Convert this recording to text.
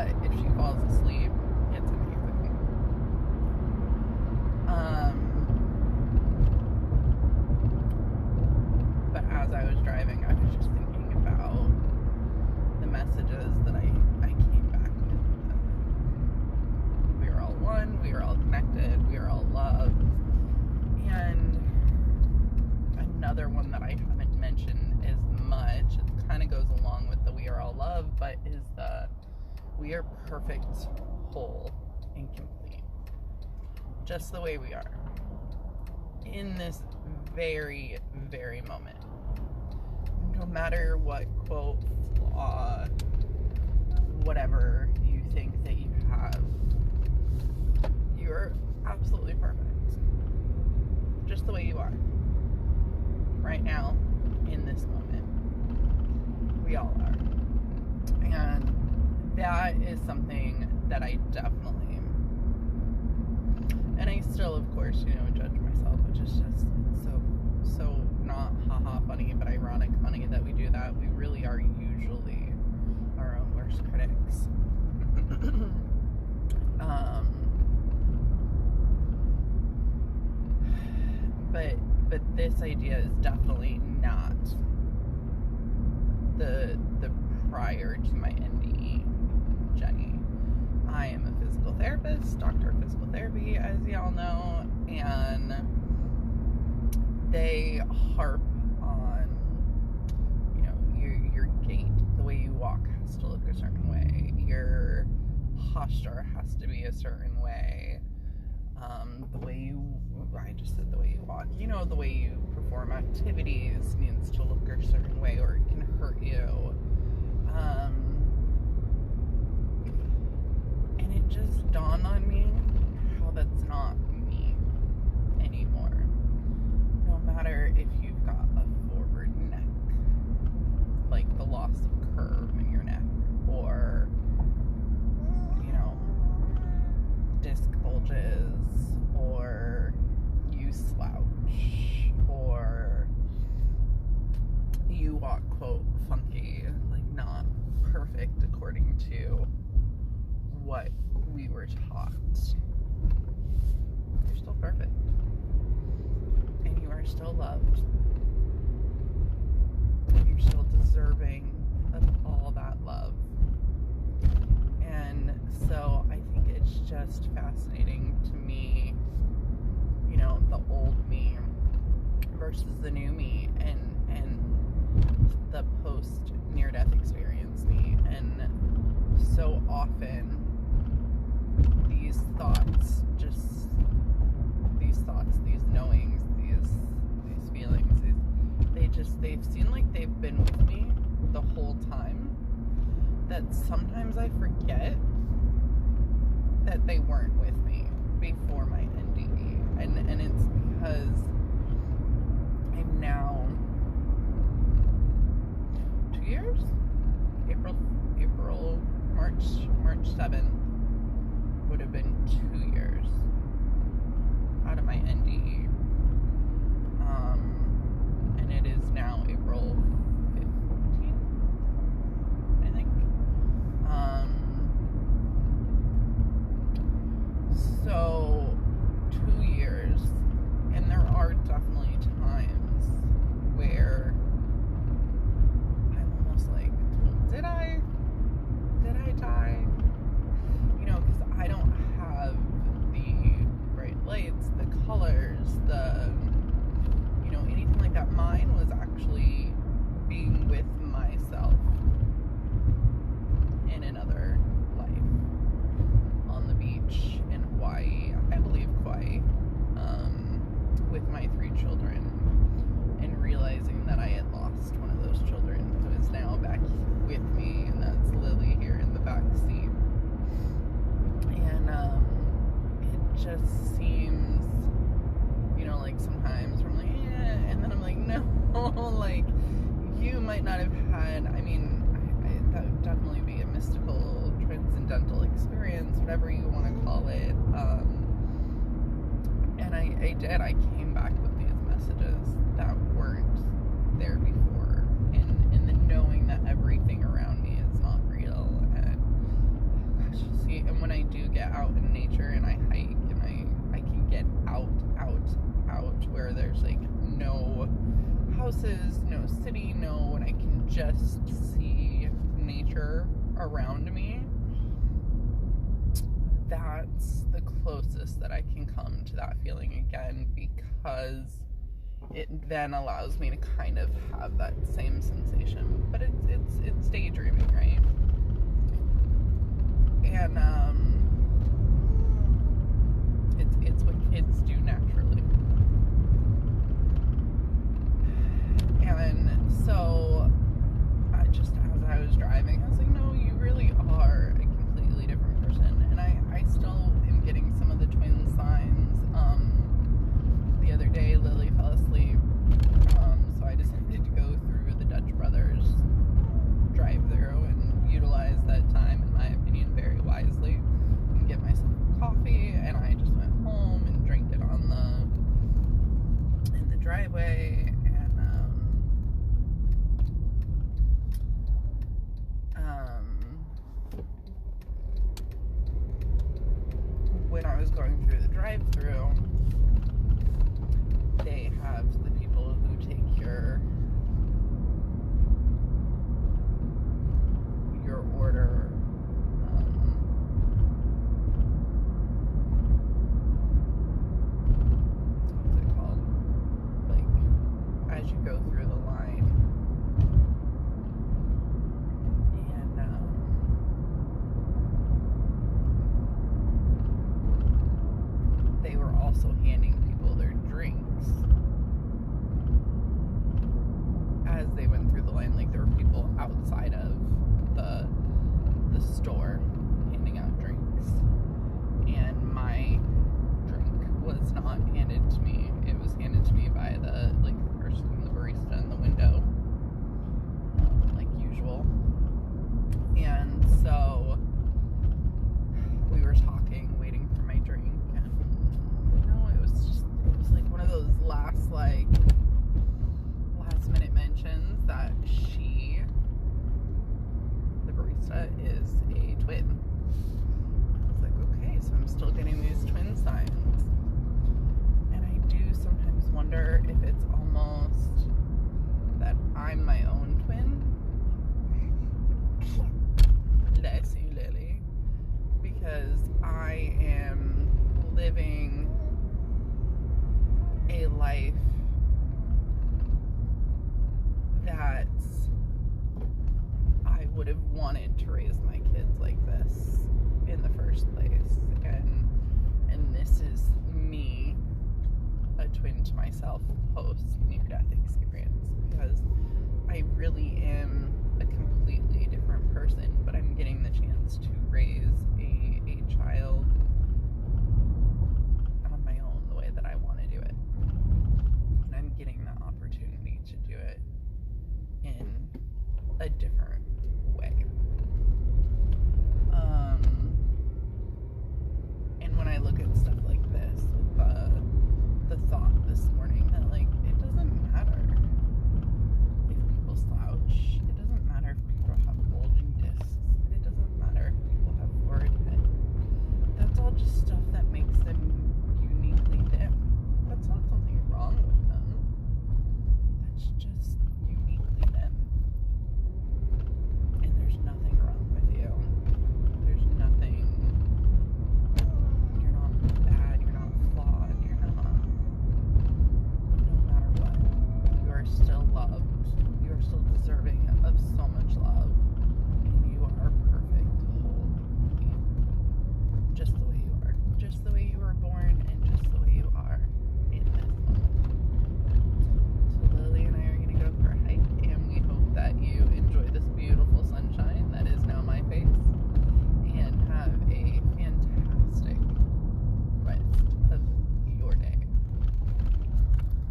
but if she falls asleep, it's amazing. But as I was driving, I was just thinking about the messages that I came back with. We are all one, we are all connected, we are all loved. And another one that I haven't mentioned as much, it kind of goes along with the we are all loved, but is the we are perfect, whole, and complete. Just the way we are. In this very, very moment. No matter what quote, flaw, whatever you think that you have, you're absolutely perfect. Just the way you are. Right now, in this moment. We all are. And that is something that I definitely, and I still, of course, judge myself, which is just so not haha funny, but ironic funny that we do that. We really are usually our own worst critics. But this idea is definitely not the prior to my NDE Jenny. I am a physical therapist, doctor of physical therapy, as y'all know, and they harp on, your gait, the way you walk has to look a certain way, your posture has to be a certain way, the way you walk, the way you perform activities needs to look a certain way or it can hurt you. And it just dawned on me how that's not me anymore. No matter if you've got a forward neck, like the loss of curve in your neck, or, disc bulges, or you slouch, or you walk, quote, funky, like not perfect according to what we were taught. You're still perfect. And you are still loved. And you're still deserving of all that love. And so I think it's just fascinating to me, the old me versus the new me, and the post near-death experience me. And so often these thoughts, these knowings, these feelings, they've seemed like they've been with me the whole time, that sometimes I forget that they weren't with me before my NDE. And it's because I'm now 2 years? March 7 would have been 2 years out of my NDE. And it is now April 15th, I think. So 2 years, and there are definitely times where I'm almost like, did I die? Because I don't have the bright lights, the colors, anything like that. Mine was actually being with myself in another life on the beach in Hawaii, I believe Kauai, with my 3 children, and realizing that I had lost one of those children who is now back with me, and that's Lily here in the back seat. And it just seems, like sometimes I'm like, and then I'm like, no, like, you might not have had, that would definitely be a mystical, transcendental experience, whatever you want to call it. And I came back with these messages that weren't there before, and the knowing that everything around me is not real, and out in nature and I hike and I can get out where there's like no houses, no city, and I can just see nature around me, that's the closest that I can come to that feeling again, because it then allows me to kind of have that same sensation. But it's daydreaming, right? And it's what kids do naturally. And so just as I was driving, I was like, no, you really are a completely different person. And I still am getting some of the twin signs. The other day, Lily fell asleep, so I decided to go through the Dutch Brothers drive-through and utilize that time, in my opinion, very wisely, and get myself a coffee. And I just went home and drank it in the driveway. When I was going through the drive-through, they have the people who take your order, what's it called? Like, as you go through the line. And they were also handing people their drinks as they went through the line. Like, there were people outside of the store handing out drinks, and my drink was not handed to me. It was handed to me by the person, the barista in the window, like usual. And so we were talking, waiting for my drink, and it was like one of those last minute mentions that the barista, is a twin. I was like, okay, so I'm still getting these twin signs. And I do sometimes wonder if it's almost that I'm my own twin. Bless you, Lily. Because I am living a life that I would have wanted to raise my kids like this in the first place. And this is me, a twin to myself post near-death experience, because I really am a completely